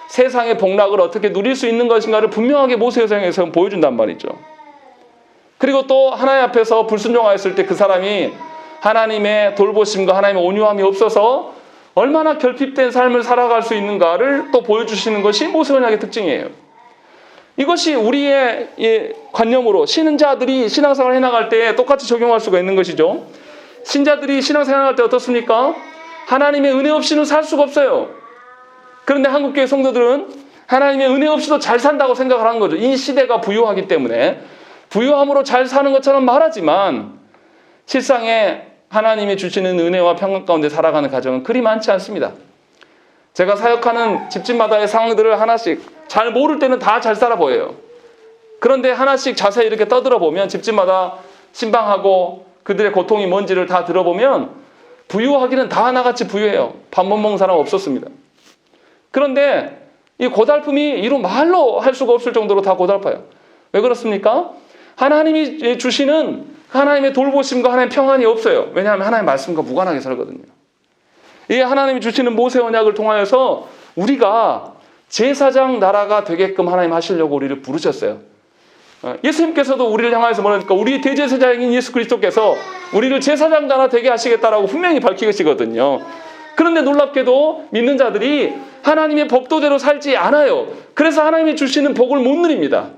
세상의 복락을 어떻게 누릴 수 있는 것인가를 분명하게 모세서에서 보여준단 말이죠. 그리고 또 하나님 앞에서 불순종하였을 때 그 사람이 하나님의 돌보심과 하나님의 온유함이 없어서 얼마나 결핍된 삶을 살아갈 수 있는가를 또 보여주시는 것이 모세 언약의 특징이에요. 이것이 우리의 관념으로 신자들이 신앙생활을 해나갈 때 똑같이 적용할 수가 있는 것이죠. 신자들이 신앙생활을 할 때 어떻습니까? 하나님의 은혜 없이는 살 수가 없어요. 그런데 한국교회 성도들은 하나님의 은혜 없이도 잘 산다고 생각을 하는 거죠. 이 시대가 부유하기 때문에 부유함으로 잘 사는 것처럼 말하지만 실상에 하나님이 주시는 은혜와 평강 가운데 살아가는 가정은 그리 많지 않습니다. 제가 사역하는 집집마다의 상황들을 하나씩 잘 모를 때는 다 잘 살아 보여요. 그런데 하나씩 자세히 이렇게 떠들어 보면 집집마다 신방하고 그들의 고통이 뭔지를 다 들어보면 부유하기는 다 하나같이 부유해요. 밥 못 먹는 사람 없었습니다. 그런데 이 고달픔이 이루 말로 할 수가 없을 정도로 다 고달파요. 왜 그렇습니까? 하나님이 주시는 하나님의 돌보심과 하나님의 평안이 없어요. 왜냐하면 하나님의 말씀과 무관하게 살거든요. 이 하나님이 주시는 모세 언약을 통하여서 우리가 제사장 나라가 되게끔 하나님 하시려고 우리를 부르셨어요. 예수님께서도 우리를 향하여서 뭐라니까 우리 대제사장인 예수 그리스도께서 우리를 제사장 나라 되게 하시겠다라고 분명히 밝히시거든요. 그런데 놀랍게도 믿는 자들이 하나님의 법도대로 살지 않아요. 그래서 하나님이 주시는 복을 못 누립니다.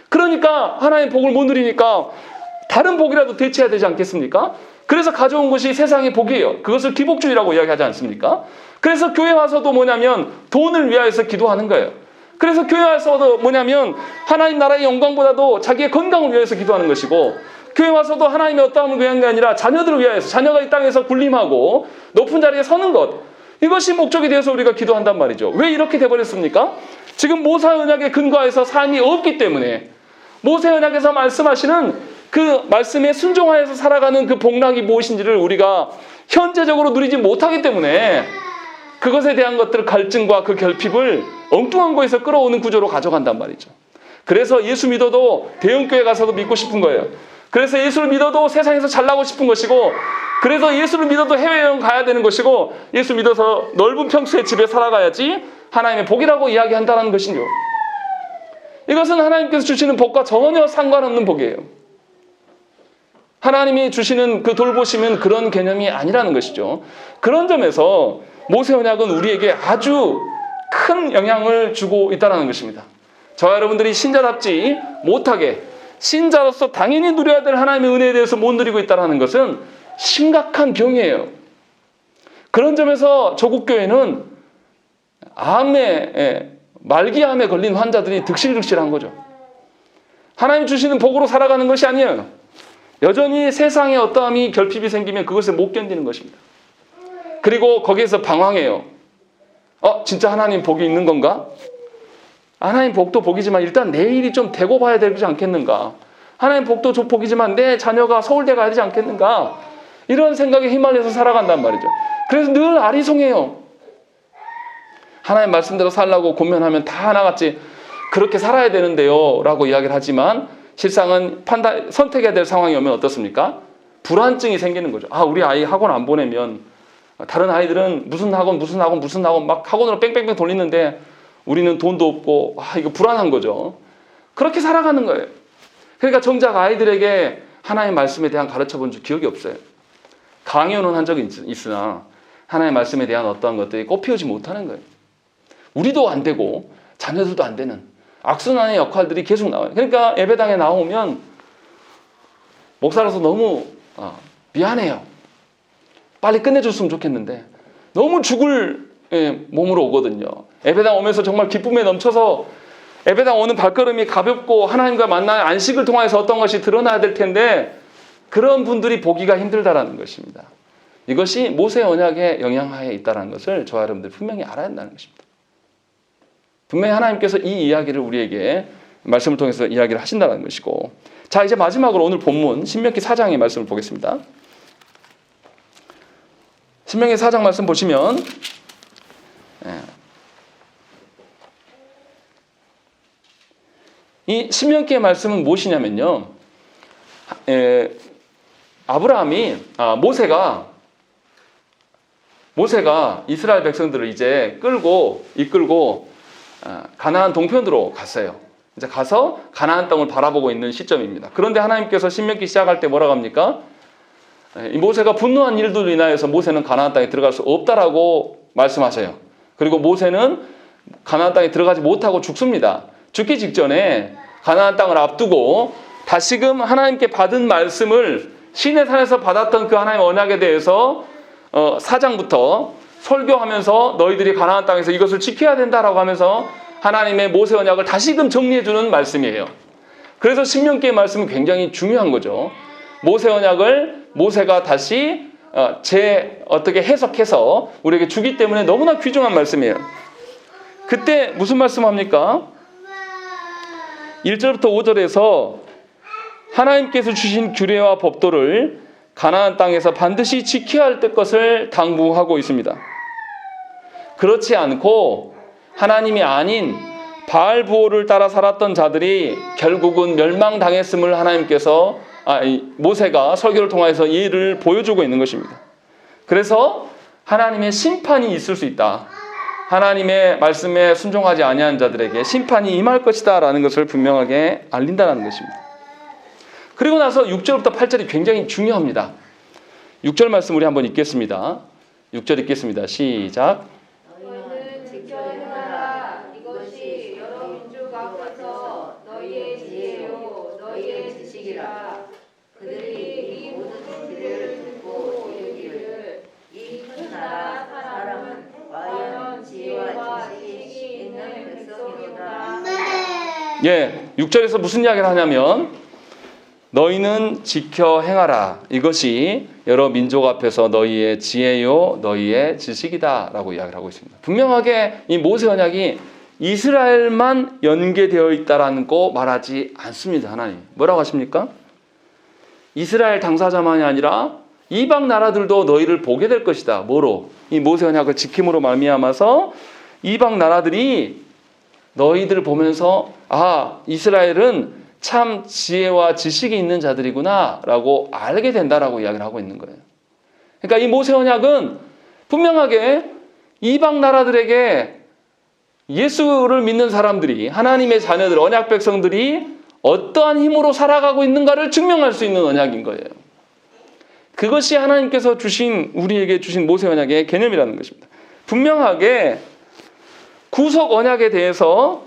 그러니까 하나님의 복을 못 누리니까 다른 복이라도 대체해야 되지 않겠습니까? 그래서 가져온 것이 세상의 복이에요. 그것을 기복주의라고 이야기하지 않습니까? 그래서 교회 와서도 뭐냐면 돈을 위하여서 기도하는 거예요. 그래서 교회 와서도 뭐냐면 하나님 나라의 영광보다도 자기의 건강을 위해서 기도하는 것이고 교회 와서도 하나님의 어떠함을 위한 게 아니라 자녀들을 위하여서 자녀가 이 땅에서 군림하고 높은 자리에 서는 것 이것이 목적이 되어서 우리가 기도한단 말이죠. 왜 이렇게 돼버렸습니까? 지금 모세 언약에 근거해서 삶이 없기 때문에 모세 언약에서 말씀하시는 그 말씀에 순종하여서 살아가는 그 복락이 무엇인지를 우리가 현재적으로 누리지 못하기 때문에 그것에 대한 것들 갈증과 그 결핍을 엉뚱한 거에서 끌어오는 구조로 가져간단 말이죠. 그래서 예수 믿어도 대형교회 가서도 믿고 싶은 거예요. 그래서 예수를 믿어도 세상에서 잘나고 싶은 것이고, 그래서 예수를 믿어도 해외여행 가야 되는 것이고, 예수 믿어서 넓은 평수의 집에 살아가야지 하나님의 복이라고 이야기한다는 것이죠. 이것은 하나님께서 주시는 복과 전혀 상관없는 복이에요. 하나님이 주시는 그 돌보심은 그런 개념이 아니라는 것이죠. 그런 점에서 모세 언약은 우리에게 아주 큰 영향을 주고 있다는 것입니다. 저와 여러분들이 신자답지 못하게 신자로서 당연히 누려야 될 하나님의 은혜에 대해서 못 누리고 있다는 것은 심각한 병이에요. 그런 점에서 조국교회는 말기암에 걸린 환자들이 득실득실한 거죠. 하나님 주시는 복으로 살아가는 것이 아니에요. 여전히 세상에 어떠함이 결핍이 생기면 그것을 못 견디는 것입니다. 그리고 거기에서 방황해요. 진짜 하나님 복이 있는 건가? 하나님 복도 복이지만 일단 내 일이 좀 되고 봐야 되지 않겠는가? 하나님 복도 복이지만 내 자녀가 서울대 가야 되지 않겠는가? 이런 생각에 휘말려서 살아간단 말이죠. 그래서 늘 아리송해요. 하나님 말씀대로 살라고 고면하면 다 하나같이 그렇게 살아야 되는데요 라고 이야기를 하지만 실상은 선택해야 될 상황이 오면 어떻습니까? 불안증이 생기는 거죠. 우리 아이 학원 안 보내면 다른 아이들은 무슨 학원 막 학원으로 뺑뺑뺑 돌리는데 우리는 돈도 없고 이거 불안한 거죠. 그렇게 살아가는 거예요. 그러니까 정작 아이들에게 하나님의 말씀에 대한 가르쳐 본 기억이 없어요. 강연은 한 적이 있으나 하나님의 말씀에 대한 어떠한 것들이 꽃피우지 못하는 거예요. 우리도 안 되고 자녀들도 안 되는 악순환의 역할들이 계속 나와요. 그러니까 예배당에 나오면 목사로서 너무 미안해요. 빨리 끝내줬으면 좋겠는데 너무 죽을 몸으로 오거든요. 예배당 오면서 정말 기쁨에 넘쳐서 예배당 오는 발걸음이 가볍고 하나님과 만나는 안식을 통해서 어떤 것이 드러나야 될 텐데 그런 분들이 보기가 힘들다라는 것입니다. 이것이 모세 언약의 영향하에 있다는 것을 저와 여러분들 분명히 알아야 한다는 것입니다. 분명히 하나님께서 이 이야기를 우리에게 말씀을 통해서 이야기를 하신다는 것이고, 자 이제 마지막으로 오늘 본문 신명기 4장의 말씀을 보겠습니다. 신명기 4장 말씀 보시면 이 신명기의 말씀은 무엇이냐면요, 모세가 이스라엘 백성들을 이제 이끌고 가나안 동편으로 갔어요. 이제 가서 가나안 땅을 바라보고 있는 시점입니다. 그런데 하나님께서 신명기 시작할 때 뭐라고 합니까? 이 모세가 분노한 일들로 인하여서 모세는 가나안 땅에 들어갈 수 없다라고 말씀하셔요. 그리고 모세는 가나안 땅에 들어가지 못하고 죽습니다. 죽기 직전에 가나안 땅을 앞두고 다시금 하나님께 받은 말씀을 시내 산에서 받았던 그 하나님의 언약에 대해서 4장부터 설교하면서 너희들이 가나안 땅에서 이것을 지켜야 된다라고 하면서 하나님의 모세 언약을 다시금 정리해주는 말씀이에요. 그래서 신명기의 말씀은 굉장히 중요한 거죠. 모세 언약을 모세가 다시 어떻게 해석해서 우리에게 주기 때문에 너무나 귀중한 말씀이에요. 그때 무슨 말씀합니까? 1절부터 5절에서 하나님께서 주신 규례와 법도를 가나안 땅에서 반드시 지켜야 할 것을 당부하고 있습니다. 그렇지 않고 하나님이 아닌 바알 부호를 따라 살았던 자들이 결국은 멸망당했음을 하나님께서 모세가 설교를 통해서 이를 보여주고 있는 것입니다. 그래서 하나님의 심판이 있을 수 있다. 하나님의 말씀에 순종하지 아니한 자들에게 심판이 임할 것이다 라는 것을 분명하게 알린다는 것입니다. 그리고 나서 6절부터 8절이 굉장히 중요합니다. 6절 말씀 우리 한번 읽겠습니다. 6절 읽겠습니다. 시작. 너희는 지켜 행하라. 이것이 여러 민족 앞에서 너희의 지혜요 너희의 지식이라. 그들이 이 모든 길을 듣고 이르기를 이 큰 나라 사람은 과연 지혜와 지식이 있는 백성이로다. 6절에서 무슨 이야기를 하냐면 너희는 지켜 행하라. 이것이 여러 민족 앞에서 너희의 지혜요 너희의 지식이다 라고 이야기를 하고 있습니다. 분명하게 이 모세 언약이 이스라엘만 연계되어 있다라고 말하지 않습니다. 하나님 뭐라고 하십니까? 이스라엘 당사자만이 아니라 이방 나라들도 너희를 보게 될 것이다. 뭐로? 이 모세 언약을 지킴으로 말미암아서 이방 나라들이 너희들 보면서 아, 이스라엘은 참 지혜와 지식이 있는 자들이구나 라고 알게 된다라고 이야기를 하고 있는 거예요. 그러니까 이 모세 언약은 분명하게 이방 나라들에게 예수를 믿는 사람들이, 하나님의 자녀들, 언약 백성들이 어떠한 힘으로 살아가고 있는가를 증명할 수 있는 언약인 거예요. 그것이 하나님께서 우리에게 주신 모세 언약의 개념이라는 것입니다. 분명하게 구속 언약에 대해서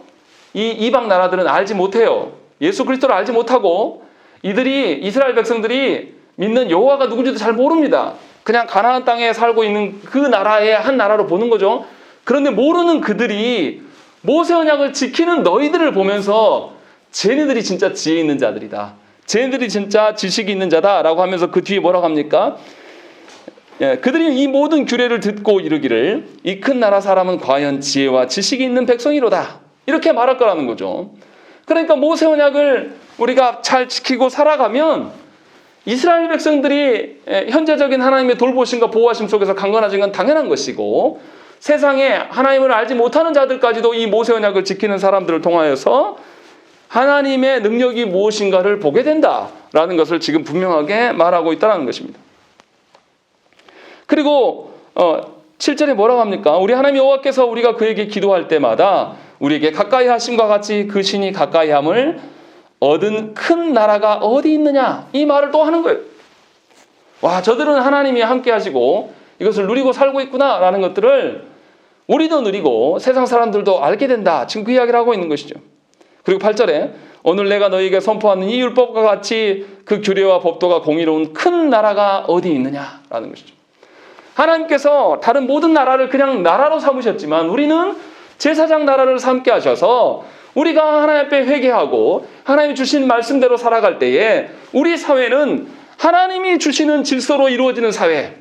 이 이방 나라들은 알지 못해요. 예수 그리스도를 알지 못하고 이스라엘 백성들이 믿는 여호와가 누군지도 잘 모릅니다. 그냥 가나안 땅에 살고 있는 그 나라의 한 나라로 보는 거죠. 그런데 모르는 그들이 모세 언약을 지키는 너희들을 보면서 쟤네들이 진짜 지혜 있는 자들이다. 쟤네들이 진짜 지식이 있는 자다라고 하면서 그 뒤에 뭐라고 합니까? 그들이 이 모든 규례를 듣고 이르기를 이 큰 나라 사람은 과연 지혜와 지식이 있는 백성이로다. 이렇게 말할 거라는 거죠. 그러니까 모세 언약을 우리가 잘 지키고 살아가면 이스라엘 백성들이 현재적인 하나님의 돌보심과 보호하심 속에서 강건해진 건 당연한 것이고 세상에 하나님을 알지 못하는 자들까지도 이 모세 언약을 지키는 사람들을 통하여서 하나님의 능력이 무엇인가를 보게 된다라는 것을 지금 분명하게 말하고 있다는 것입니다. 그리고 7절에 뭐라고 합니까? 우리 하나님 여호와께서 우리가 그에게 기도할 때마다 우리에게 가까이 하심과 같이 그 신이 가까이 함을 얻은 큰 나라가 어디 있느냐? 이 말을 또 하는 거예요. 와, 저들은 하나님이 함께 하시고 이것을 누리고 살고 있구나라는 것들을 우리도 누리고 세상 사람들도 알게 된다. 지금 그 이야기를 하고 있는 것이죠. 그리고 8절에 오늘 내가 너희에게 선포하는 이 율법과 같이 그 규례와 법도가 공의로운 큰 나라가 어디 있느냐라는 것이죠. 하나님께서 다른 모든 나라를 그냥 나라로 삼으셨지만 우리는 제사장 나라를 삼게 하셔서 우리가 하나님 앞에 회개하고 하나님이 주신 말씀대로 살아갈 때에 우리 사회는 하나님이 주시는 질서로 이루어지는 사회.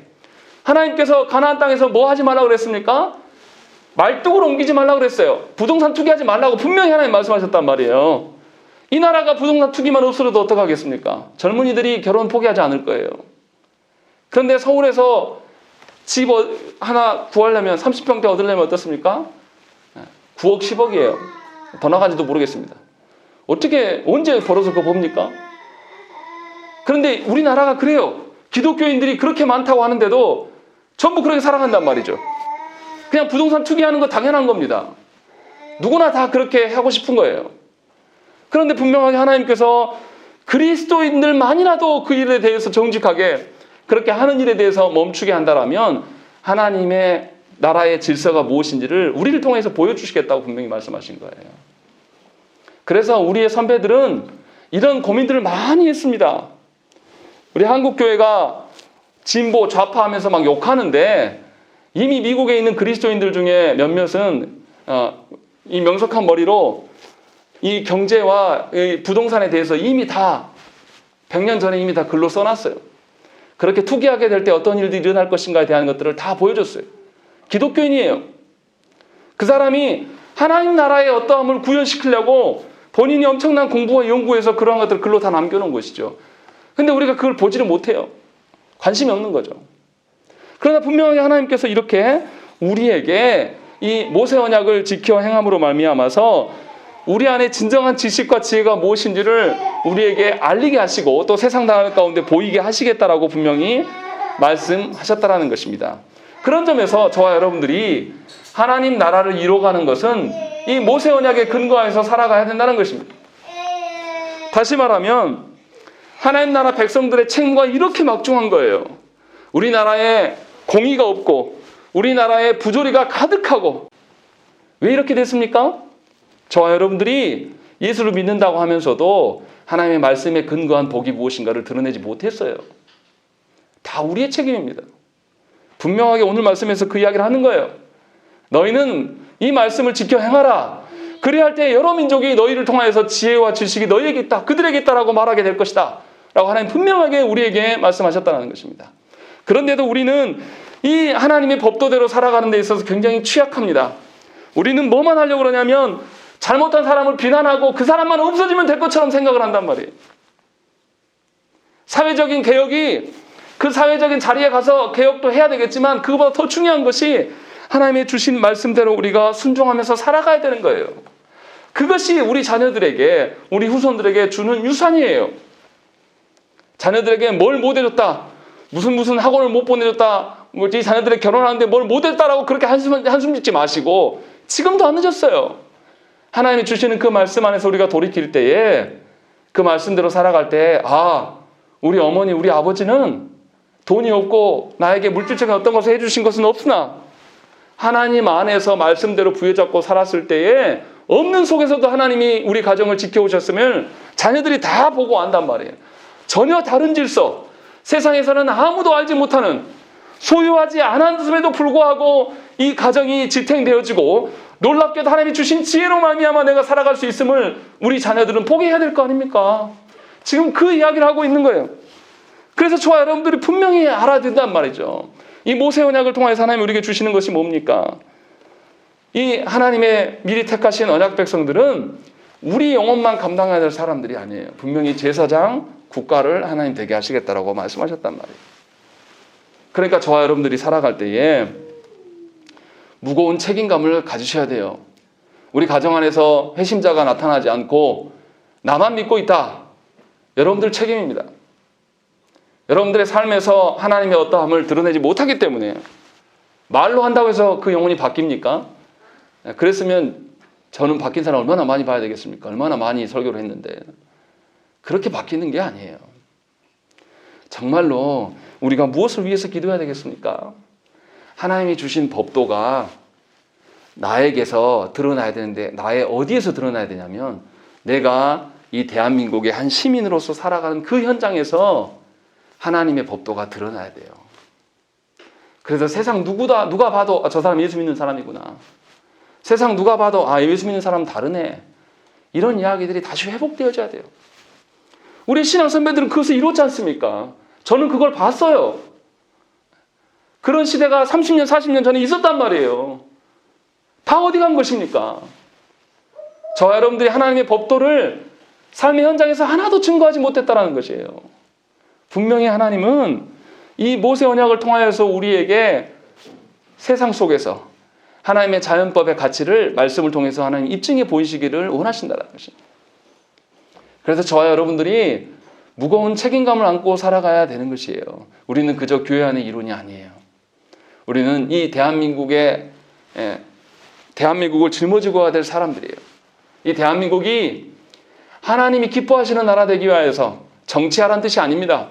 하나님께서 가나안 땅에서 뭐 하지 말라고 그랬습니까? 말뚝을 옮기지 말라고 그랬어요. 부동산 투기하지 말라고 분명히 하나님 말씀하셨단 말이에요. 이 나라가 부동산 투기만 없어도 어떡하겠습니까? 젊은이들이 결혼 포기하지 않을 거예요. 그런데 서울에서 집 하나 구하려면 30평대 얻으려면 어떻습니까? 9억 10억이에요. 더 나간지도 모르겠습니다. 언제 벌어서 그거 봅니까? 그런데 우리나라가 그래요. 기독교인들이 그렇게 많다고 하는데도 전부 그렇게 살아간단 말이죠. 그냥 부동산 투기하는 거 당연한 겁니다. 누구나 다 그렇게 하고 싶은 거예요. 그런데 분명하게 하나님께서 그리스도인들만이라도 그 일에 대해서 정직하게 그렇게 하는 일에 대해서 멈추게 한다라면 하나님의 나라의 질서가 무엇인지를 우리를 통해서 보여주시겠다고 분명히 말씀하신 거예요. 그래서 우리의 선배들은 이런 고민들을 많이 했습니다. 우리 한국교회가 진보 좌파하면서 막 욕하는데 이미 미국에 있는 그리스도인들 중에 몇몇은 이 명석한 머리로 이 경제와 이 부동산에 대해서 이미 다 100년 전에 이미 다 글로 써놨어요. 그렇게 투기하게 될 때 어떤 일들이 일어날 것인가에 대한 것들을 다 보여줬어요. 기독교인이에요. 그 사람이 하나님 나라의 어떠함을 구현시키려고 본인이 엄청난 공부와 연구해서 그러한 것들을 글로 다 남겨놓은 것이죠. 근데 우리가 그걸 보지를 못해요. 관심이 없는 거죠. 그러나 분명하게 하나님께서 이렇게 우리에게 이 모세 언약을 지켜 행함으로 말미암아서 우리 안에 진정한 지식과 지혜가 무엇인지를 우리에게 알리게 하시고 또 세상 나라 가운데 보이게 하시겠다라고 분명히 말씀하셨다라는 것입니다. 그런 점에서 저와 여러분들이 하나님 나라를 이뤄가는 것은 이 모세 언약에 근거해서 살아가야 된다는 것입니다. 다시 말하면 하나님 나라 백성들의 책무가 이렇게 막중한 거예요. 우리나라에 공의가 없고 우리나라에 부조리가 가득하고 왜 이렇게 됐습니까? 저와 여러분들이 예수를 믿는다고 하면서도 하나님의 말씀에 근거한 복이 무엇인가를 드러내지 못했어요. 다 우리의 책임입니다. 분명하게 오늘 말씀에서 그 이야기를 하는 거예요. 너희는 이 말씀을 지켜 행하라. 그래야 할 때 여러 민족이 너희를 통하여서 지혜와 지식이 너희에게 있다. 그들에게 있다라고 말하게 될 것이다. 라고 하나님 분명하게 우리에게 말씀하셨다는 것입니다. 그런데도 우리는 이 하나님의 법도대로 살아가는 데 있어서 굉장히 취약합니다. 우리는 뭐만 하려고 그러냐면 잘못한 사람을 비난하고 그 사람만 없어지면 될 것처럼 생각을 한단 말이에요. 사회적인 개혁이 그 사회적인 자리에 가서 개혁도 해야 되겠지만 그것보다 더 중요한 것이 하나님의 주신 말씀대로 우리가 순종하면서 살아가야 되는 거예요. 그것이 우리 자녀들에게, 우리 후손들에게 주는 유산이에요. 자녀들에게 뭘 못 해줬다, 무슨 학원을 못 보내줬다, 이 자녀들이 결혼하는데 뭘 못 했다라고 그렇게 한숨 짓지 마시고 지금도 안 늦었어요. 하나님이 주시는 그 말씀 안에서 우리가 돌이킬 때에 그 말씀대로 살아갈 때 우리 어머니, 우리 아버지는 돈이 없고 나에게 물질적인 어떤 것을 해주신 것은 없으나 하나님 안에서 말씀대로 부여잡고 살았을 때에 없는 속에서도 하나님이 우리 가정을 지켜오셨으면 자녀들이 다 보고 안단 말이에요. 전혀 다른 질서, 세상에서는 아무도 알지 못하는, 소유하지 않았음에도 불구하고 이 가정이 지탱되어지고 놀랍게도 하나님이 주신 지혜로 말미암아 내가 살아갈 수 있음을 우리 자녀들은 보게 해야 될 거 아닙니까? 지금 그 이야기를 하고 있는 거예요. 그래서 저와 여러분들이 분명히 알아야 된단 말이죠. 이 모세 언약을 통해서 하나님이 우리에게 주시는 것이 뭡니까? 이 하나님의 미리 택하신 언약 백성들은 우리 영혼만 감당해야 될 사람들이 아니에요. 분명히 제사장, 국가를 하나님 되게 하시겠다라고 말씀하셨단 말이에요. 그러니까 저와 여러분들이 살아갈 때에 무거운 책임감을 가지셔야 돼요. 우리 가정 안에서 회심자가 나타나지 않고 나만 믿고 있다. 여러분들 책임입니다. 여러분들의 삶에서 하나님의 어떠함을 드러내지 못하기 때문에 말로 한다고 해서 그 영혼이 바뀝니까? 그랬으면 저는 바뀐 사람 얼마나 많이 봐야 되겠습니까? 얼마나 많이 설교를 했는데. 그렇게 바뀌는 게 아니에요. 정말로 우리가 무엇을 위해서 기도해야 되겠습니까? 하나님이 주신 법도가 나에게서 드러나야 되는데 나의 어디에서 드러나야 되냐면 내가 이 대한민국의 한 시민으로서 살아가는 그 현장에서 하나님의 법도가 드러나야 돼요. 그래서 세상 누가 봐도 저 사람 예수 믿는 사람이구나. 세상 누가 봐도 예수 믿는 사람은 다르네. 이런 이야기들이 다시 회복되어져야 돼요. 우리 신앙 선배들은 그것을 이뤘지 않습니까? 저는 그걸 봤어요. 그런 시대가 30년, 40년 전에 있었단 말이에요. 다 어디 간 것입니까? 저와 여러분들이 하나님의 법도를 삶의 현장에서 하나도 증거하지 못했다는 것이에요. 분명히 하나님은 이 모세 언약을 통하여서 우리에게 세상 속에서 하나님의 자연법의 가치를 말씀을 통해서 하나님 입증해 보이시기를 원하신다는 것입니다. 그래서 저와 여러분들이 무거운 책임감을 안고 살아가야 되는 것이에요. 우리는 그저 교회 안의 이론이 아니에요. 우리는 이 대한민국을 짊어지고 가야 될 사람들이에요. 이 대한민국이 하나님이 기뻐하시는 나라 되기 위하여서 정치하라는 뜻이 아닙니다.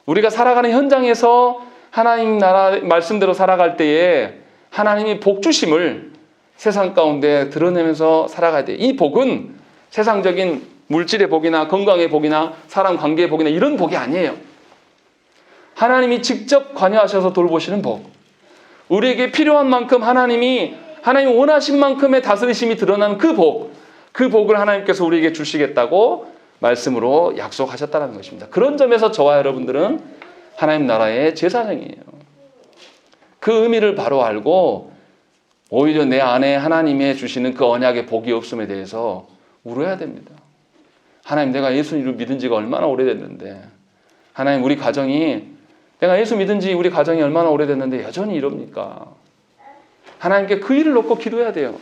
우리가 살아가는 현장에서 하나님 나라 말씀대로 살아갈 때에 하나님이 복 주심을 세상 가운데 드러내면서 살아가야 돼요. 이 복은 세상적인 물질의 복이나 건강의 복이나 사람 관계의 복이나 이런 복이 아니에요. 하나님이 직접 관여하셔서 돌보시는 복. 우리에게 필요한 만큼 하나님이 원하신 만큼의 다스리심이 드러나는 그 복. 그 복을 하나님께서 우리에게 주시겠다고 말씀으로 약속하셨다는 것입니다. 그런 점에서 저와 여러분들은 하나님 나라의 제사장이에요. 그 의미를 바로 알고 오히려 내 안에 하나님의 주시는 그 언약의 복이 없음에 대해서 울어야 됩니다. 하나님, 내가 예수님을 믿은 지가 얼마나 오래됐는데, 하나님, 우리 가정이, 내가 예수 믿은 지 우리 가정이 얼마나 오래됐는데 여전히 이럽니까? 하나님께 그 일을 놓고 기도해야 돼요.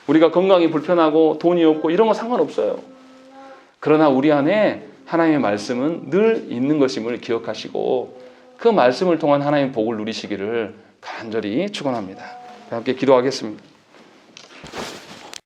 우리가 건강이 불편하고 돈이 없고 이런 거 상관없어요. 그러나 우리 안에 하나님의 말씀은 늘 있는 것임을 기억하시고 그 말씀을 통한 하나님의 복을 누리시기를 간절히 축원합니다. 함께 기도하겠습니다.